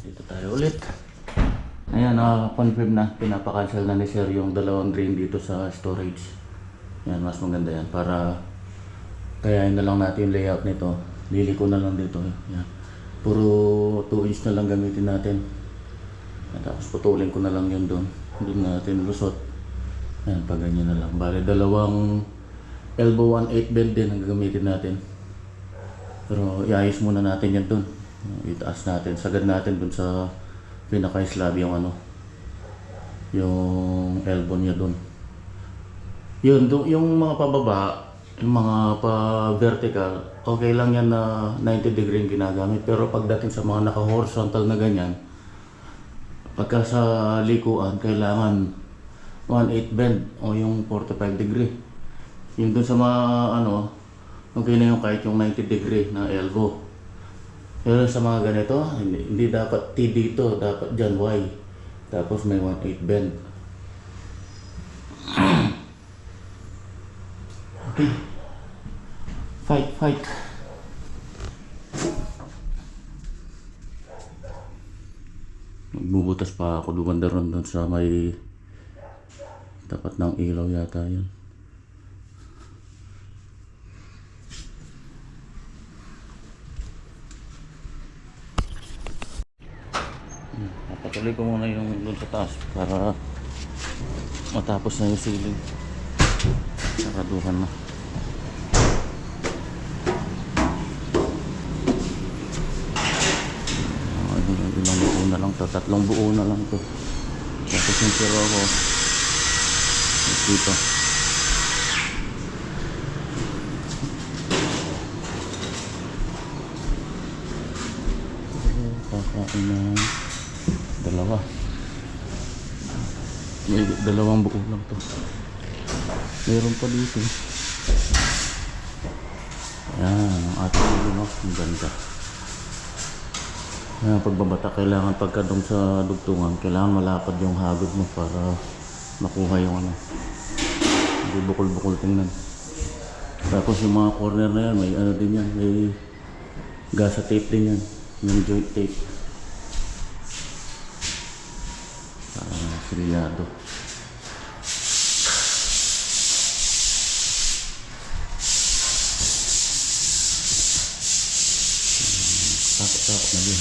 Dito tayo ulit. Ayan, confirm na. Pinapakancel na ni Sir yung dalawang drain dito sa storage. Ayan, mas maganda yan. Para kayain na lang natin yung layout nito. Liliko na lang dito. Ayan. Puro 2 inch na lang gamitin natin. At tapos putulin ko na lang yun doon. Hindi natin lusot. Ayan, pag ganyan na lang. Bale, dalawang elbow 1/8 bend din ang gagamitin natin. Pero iayos muna natin yan doon. Itaas natin, sagad natin dun sa pinaka-slab yung yung elbow niya dun. Yun, yung mga pababa, yung mga pa-vertical, okay lang yan na 90 degree yung ginagamit. Pero pagdating sa mga naka-horizontal na ganyan, pagka sa likuan, kailangan 1/8 bend o yung 45 degree. Yung dun sa mga okay na yung kahit yung 90 degree na elbow. Pero sa mga ganito, hindi dapat T dito, dapat dyan Y. Tapos may 1/8 bend. Okay. Fight. Magbubutas pa ako dumanda ron doon sa may tapat ng ilaw yata yun. Patuloy ko muna yung doon sa taas para matapos na yung ceiling. Saraduhan na. Ilang buo na lang to, 3 buo na lang to. Tapos yung siro ko dito. Kakain na dalawa. May 2 buo lang to. Meron pa dito. Ayan, ang ating ilunok. Ang ganda. Ayan, pagbabata, kailangan pagkadong sa dugtungan, kailangan malapad yung hagod mo para makuha yung hindi bukol-bukol tingnan. Tapos yung mga corner na yan, may din yan, may gasa tape din yan. Yung joint tape. Silyado. Takot na din.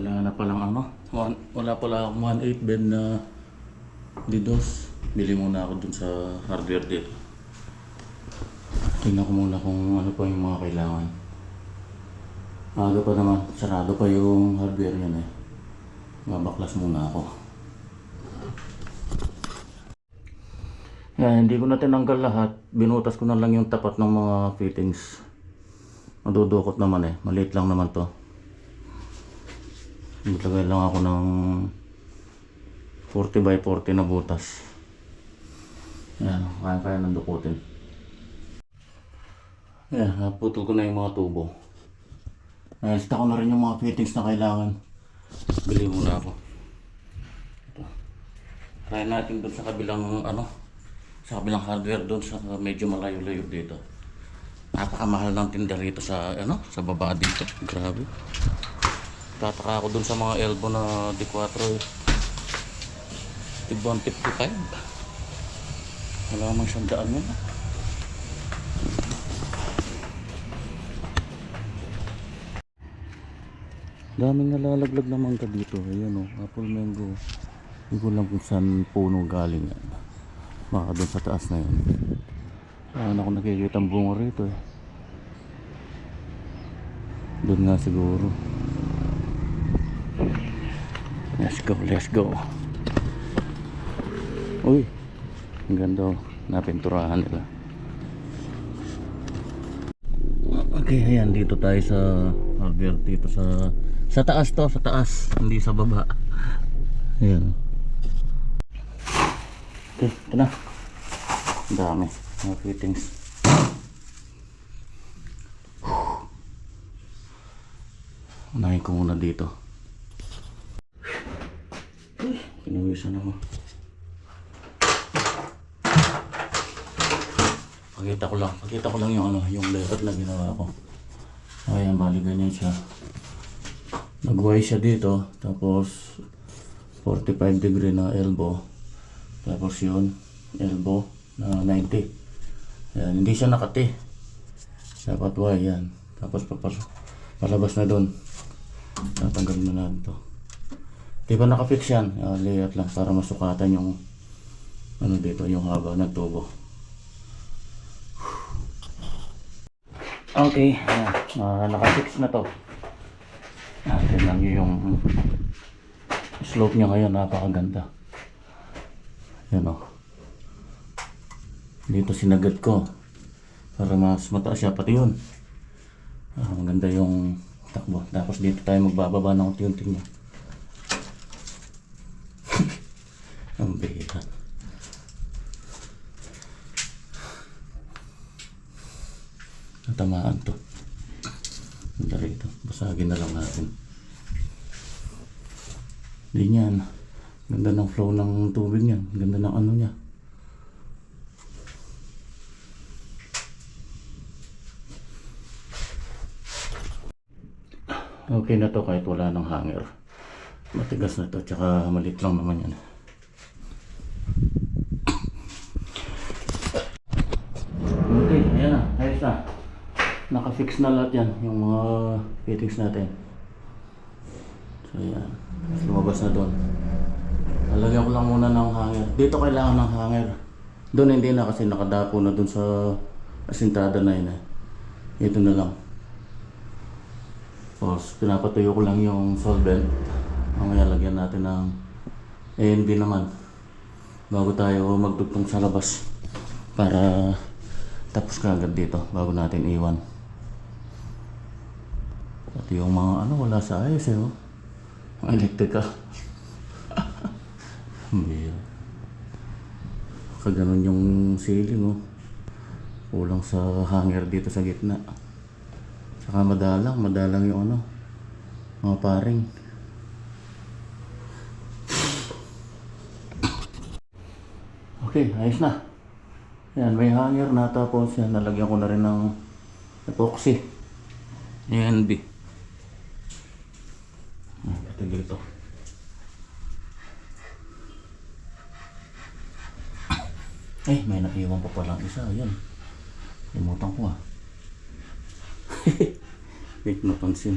Wala na palang wala pala akong 1/8 bend na didos. Bili muna ako dun sa hardware dito. Tingnan ko muna kung ano pa yung mga kailangan. Aga pa naman, sarado pa yung hardware yan eh. Mabaklas muna ako. Yan, hindi ko na tinanggal lahat. Binutas ko na lang yung tapat ng mga fittings. Madudukot naman eh, maliit lang naman to. Maglagay lang ako ng 40 by 40 na butas. Ayan, kaya nang dukutin. Ayan, naputol ko na yung mga tubo. Lista ko na rin yung mga fittings na kailangan. Bili muna ako. Ito. Try natin doon sa kabilang sa kabilang hardware doon sa medyo malayo-layo dito. Napakamahal ng tinda rito sa sa baba dito. Grabe. Tataka ako doon sa mga elbow na D4 eh. 155. Wala mang 100 yun. Daming nalalaglag naman ka dito. Ayan apple mango. Hindi ko lang kung saan puno galing yan. Baka doon sa taas na yun. Saan ako nakikita ang bunga rito eh. Doon nga siguro. Let's go. Uy, ang ganda napinturahan nila. Okay, ayan, dito tayo sa hardware dito sa taas to, sa taas, hindi sa baba. Ayan. Okay, ito na. Ang dami mga fittings. Unahin ko muna dito. pawisan ako. Pakita ko lang yung yung layout na ginawa ko. Ayan, bali ganyan siya. Nag-Y siya dito, tapos 45 degree na elbow. Tapos yun, elbow na 90. Ayan, hindi siya nakati. Dapat Y yan. Tapos palabas na doon. Tatanggalin na natin to. Di ba nakafix yan? Layout lang para masukatan yung dito, yung haba ng tubo. Okay, nakafix na to. Tingnan nyo yung slope niya ngayon, napakaganda. Yan o. Dito sinagad ko para mas mataas siya, pati yun. Maganda yung takbo. Tapos dito tayo magbababa ng unti-unti niya. Ang bigat. Natamaan to. Ganda rito. Basagin na lang natin. Di niyan. Ganda ng flow ng tubig niyan. Ganda ng ano niya. Okay na to kahit wala ng hanger. Matigas na to. Tsaka malit lang naman yan. Okay, ayan na. Ayos na. Naka-fix na lahat yan. Yung mga fittings natin. So ayan. Lumabas na doon. Lalagyan ko lang muna ng hanger. Dito kailangan ng hanger. Doon hindi na kasi nakadapo na doon sa asintada na yun. Ito na lang. Tapos pinapatuyo ko lang yung solvent. Mamaya lagyan natin ng ANB naman. Bago tayo magdugtong sa labas. Para tapos kagad dito. Bago natin iwan. At yung mga wala sa ayos eh. Mga electrical. Kaganon yung ceiling kulang sa hanger dito sa gitna. Saka madalang yung mga paring. Okay, ayos na. Yan, may hanger na, tapos yan, nalagyan ko na rin ng epoxy. ANB. Ito dito. Eh, may naiwan pa palang isa. Ayan. Limutan ko Hindi ko napansin.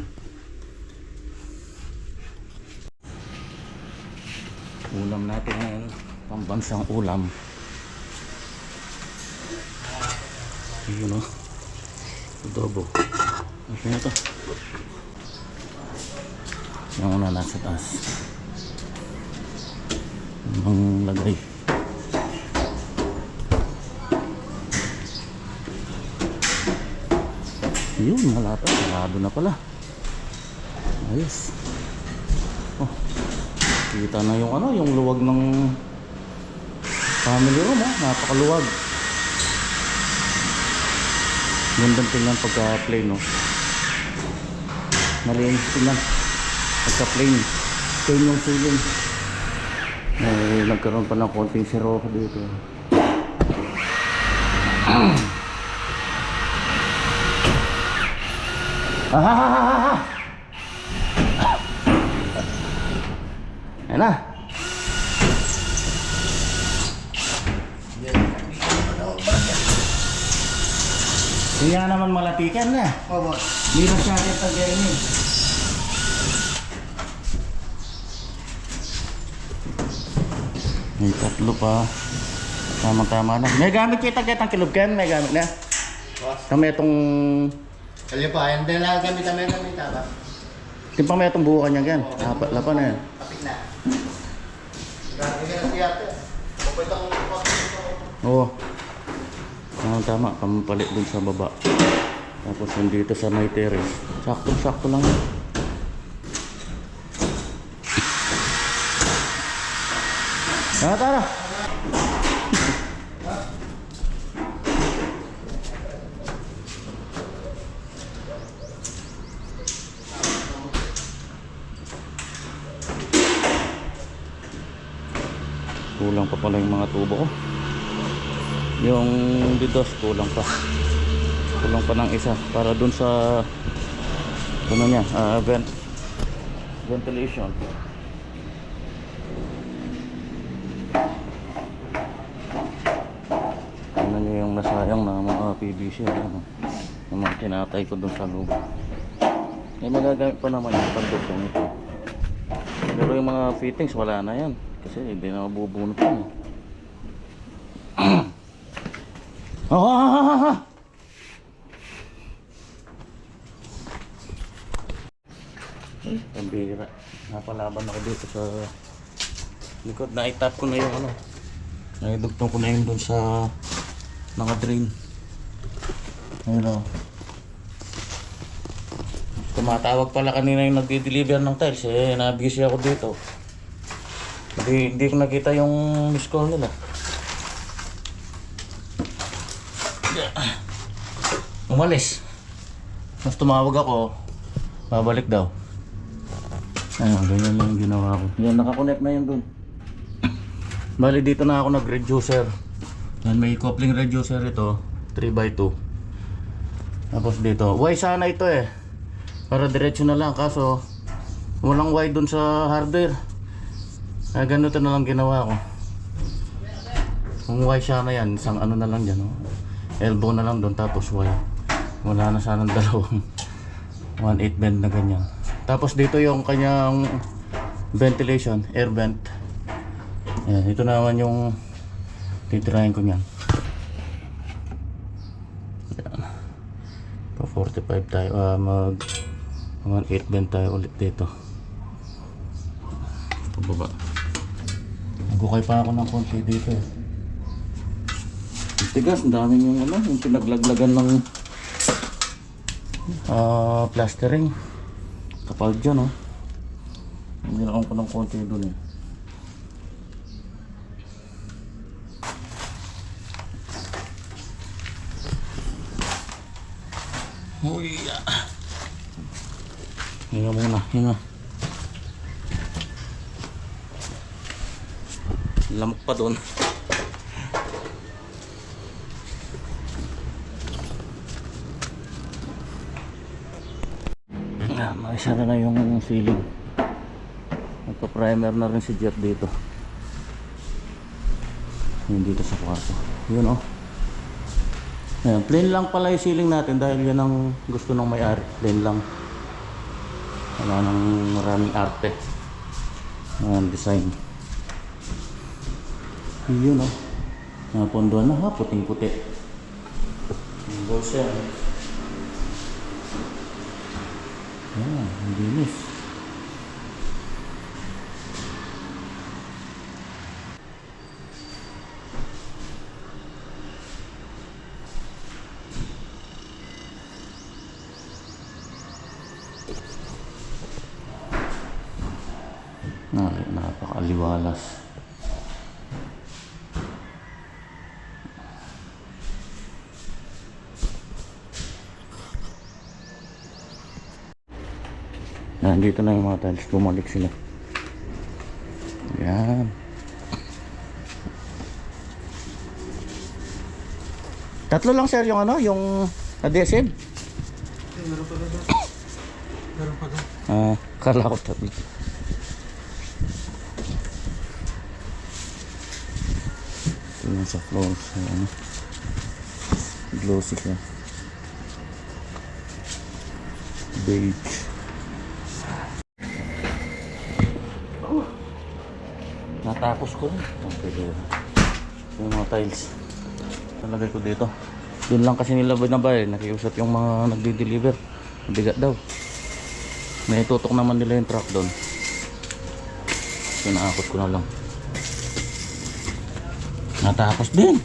Ulam natin ngayon. Pambansang ulam. Ayun adobo. Okay na to. Yung una nasa taas. Ang lagay. Yun, malata. Sarado na pala. Ayos. Kita na yung yung luwag ng family room. Napakaluwag. Gandang tingnan pagka plain malinis tingnan pagka plain yung ceiling. Nagkaroon pa ng konting siro dito. Ayan na. Hindi nga naman malatikan na. Oo. Hindi na siya agad tagayin. May tatlo pa. Tama-tama na. May gamit kayo tagay ang kilobgan. May gamit na. Kami itong... Kali pa, hindi lang gamit ang meron nito ba? Yung pa may itong buukan niya gan. Lapa na yan. Kapit na. Grabe ka na siya ito. Pupwetang Oo. Tama, pampalit dun sa baba. Tapos nandito sa may terrace. Sakto lang yun. Tara! Kulang pa pala yung mga tubo ko. Yung DDoS kulang pa. Kulang pa ng isa para dun sa ano niya, ventilation. Ano niyo yung nasayang na mga PVC, ano, yung mga tinatay ko dun sa loob. May magagamit pa naman yung pandutong ito. Pero yung mga fittings wala na yan kasi hindi na mabubunot yan. Pambira. Napalaban ako dito sa likod. Naitap ko na yung ano. Naidugtong ko na yun dun sa mga drain. Ayun o. Tumatawag pala kanina yung nagdi-deliver ng tiles. Eh, nabisi ako dito. Hindi ko nakita yung miss call nila. Umalis. Mas tumawag ako. Babalik daw. Ayun, ganyan lang yung ginawa ko. Yan, nakakonect na yun dun. Bali dito na ako nag-reducer. Yan, may coupling reducer ito. 3x2. Tapos dito. Y sana ito eh. Para diretso na lang. Kaso, walang Y dun sa hardware. Kaya ganito na lang ginawa ko. Kung Y sana yan, isang ano na lang dyan. Oh. Elbow na lang dun tapos Y. Wala na sanang dalawang 1/8 bend na ganyan. Tapos dito yung kanyang ventilation, air vent. Ayan, ito naman yung titirahin ko niyan. Pa 45 tayo, mag 1/8 bend tayo ulit dito. Pababa. Nagukay pa ako ng konti dito eh. Tigas, ang daming yung ano, yung pinaglaglagan ng plastering. Kapal dyan, oh. Nilakang ko ng konti doon eh. Uy, hinga muna, hinga. Lamok pa doon. Maisa na yung ceiling. Nagpa-primer na rin si Jeff dito. Yun dito sa kwarto. Yun oh. Ayan, plain lang pala yung ceiling natin dahil yan ang gusto ng may-ari. Plain lang. Wala nang maraming arte. Ayan, design. Yun oh. Napondoan na ha, puting-puti. Yung balls yan. Ayan, ang linis. Napakaliwalas. Nandito na yung mga tiles, bumalik sila. Yan. Tatlo lang sir yung ano, yung adhesive. Meron pa doon. Meron pa doon. Kala ko tatlo. Ito yung sa floor, sa ano, glossy ka. Beige. Natapos ko rin. Okay, yung mga tiles nalagay ko dito. Doon lang kasi nila binabay. Nakiusap yung mga nagdi-deliver. Mabigat daw. Naitutok naman nila yung truck doon. Pinaakot ko na lang. Natapos din.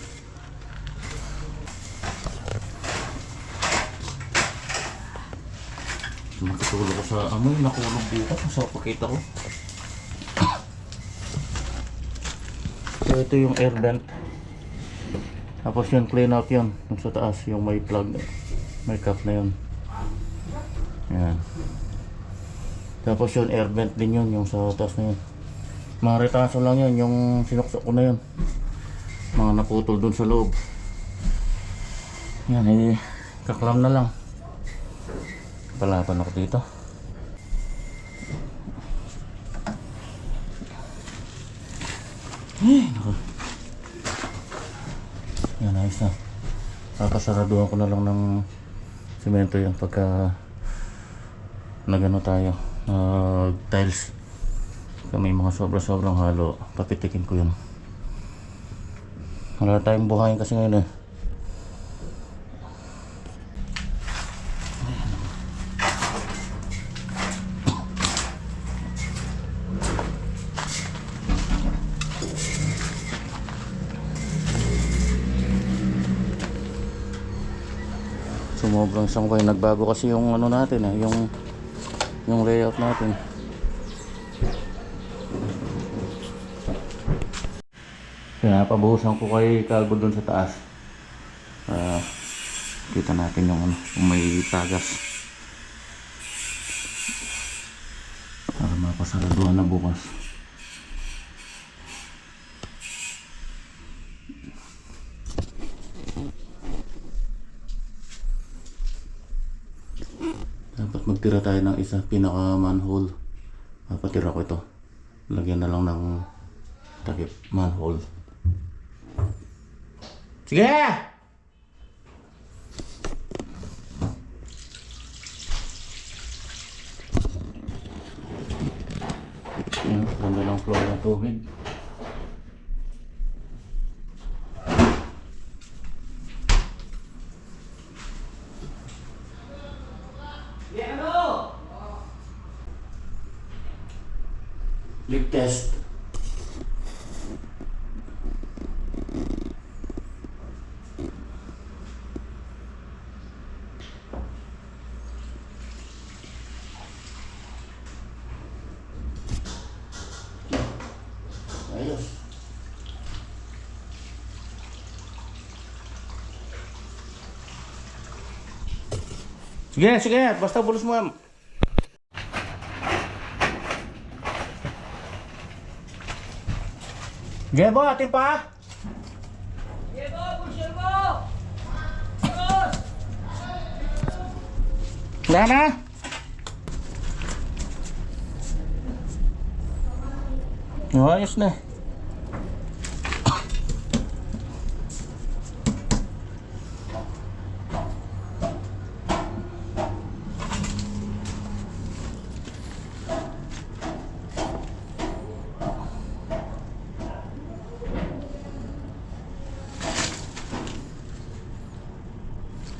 Makitulog ko sa amoy. Nakulog dito. Sa pakita ko. So ito yung air vent. Tapos yun clean out yun. Yung sa taas yung may plug. May cap na yun. Ayan. Tapos yun air vent din yun. Yung sa taas na yun. Mga retaso lang yan, yung sinuksok ko na yun. Mga naputol dun sa loob. Yan eh, kaklam na lang. Palaban ako dito. Naku. Yan, ayos na. Papasaraduhan ko na lang ng semento yan pagka nagano tayo, tiles. Pagka may mga sobrang halo, papitikin ko yun. Wala tayong buhayin kasi ngayon eh. Sumobrang sangkay, nagbago kasi yung ano natin eh, yung layout natin. Kaya pabuhusan ko kay Calvo dun sa taas. Kita natin yung ano, kung may tagas. Para mapasaraduhan na bukas. Dapat magtira tayo ng isa pinaka manhole. Papatira ko ito. Lagyan na lang ng takip manhole. Sige! Yan, ganda ng flow ng tubig. Leak test. Ayos. Sige, basta bulus mo yan. Gebo, atin pa? Gebo, pusher mo! Push! Wala na? Oh, ayos na.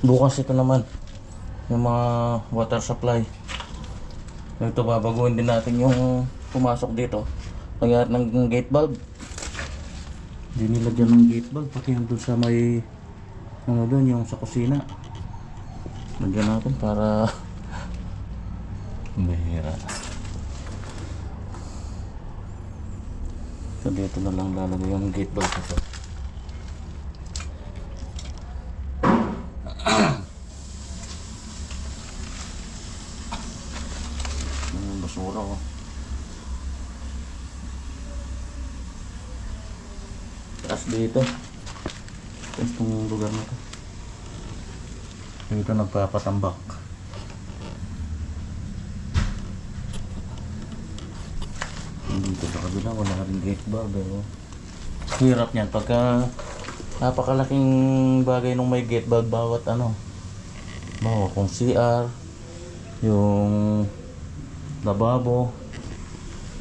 Bukas ito naman yung mga water supply. Ito babaguhin din natin yung pumasok dito. Lagyan ng gate valve. Hindi nilagyan ng gate valve pati yung dun sa may ano dun yung sa kusina. Lagyan natin para mahira. So dito na lang lalagay yung gate valve ito. Basura ko. Taas dito. Itong lugar na to. Dito nagpapatambak. Dito sa kabila wala rin gate valve eh. Hirap niyan pagka napakalaking bagay nung may gate valve bawat ano. Bawa kung CR, yung lababo,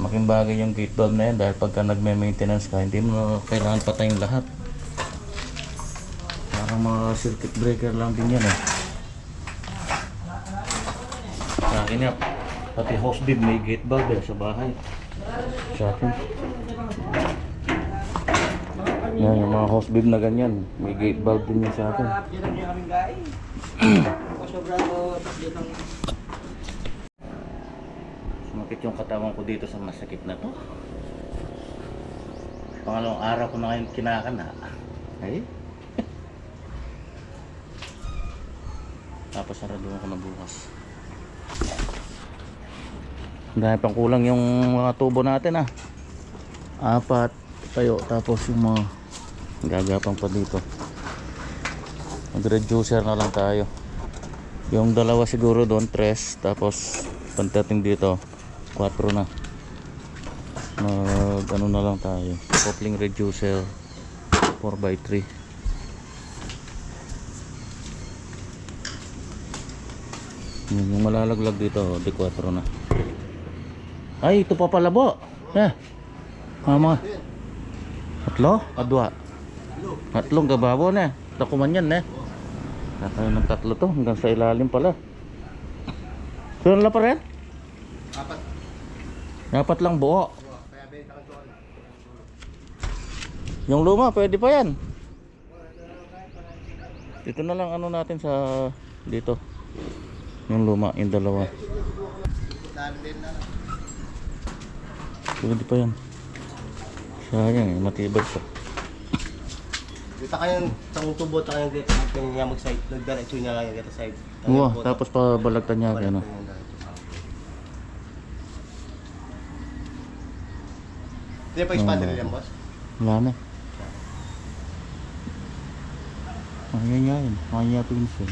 making bagay yung gate valve na yan dahil pagka nagme-maintenance ka hindi mo na kailangan patayin lahat. Parang mga circuit breaker lang din yan eh. Sa akin yan, pati hose bib may gate valve eh, sa bahay. Sa akin yan, yung mga hose bib na ganyan may gate valve din yan sa akin. Sumakit yung katawan ko dito sa masakit na to. Pangalawang araw ko na ngayon kinakana. Ay. Tapos saraduhan ko na bukas. Dahil pang kulang yung mga tubo natin ah. 4 tayo, tapos yung mga gagapang pa dito. Mag-reducer na lang tayo. Yung dalawa siguro doon 3, tapos pagdating dito 4 na. Ano na lang tayo, coupling reducer 4x3. Yung malalaglag dito di 4 na. Ay, ito pa pala po. Mama. Tatlo? Adwa? Tatlong gababo na. Takuman yan Kakain ng tatlo to. Hanggang sa ilalim pala. Saan na pa rin? 4 lang buo. Yung luma, pwede pa yan. Dito na lang ano natin sa dito. Yung luma, yung dalawa. Pwede pa yan. Sayang matibay pa. Dito kayong tangong tubo, kayong niya mag-side. Nagdiretso niya lang yung side. Wow, tapos pabalagtan niya ano. Hindi pa yung battery yan, boss? Wala na. Ayan yan. Ayan yan pinsil.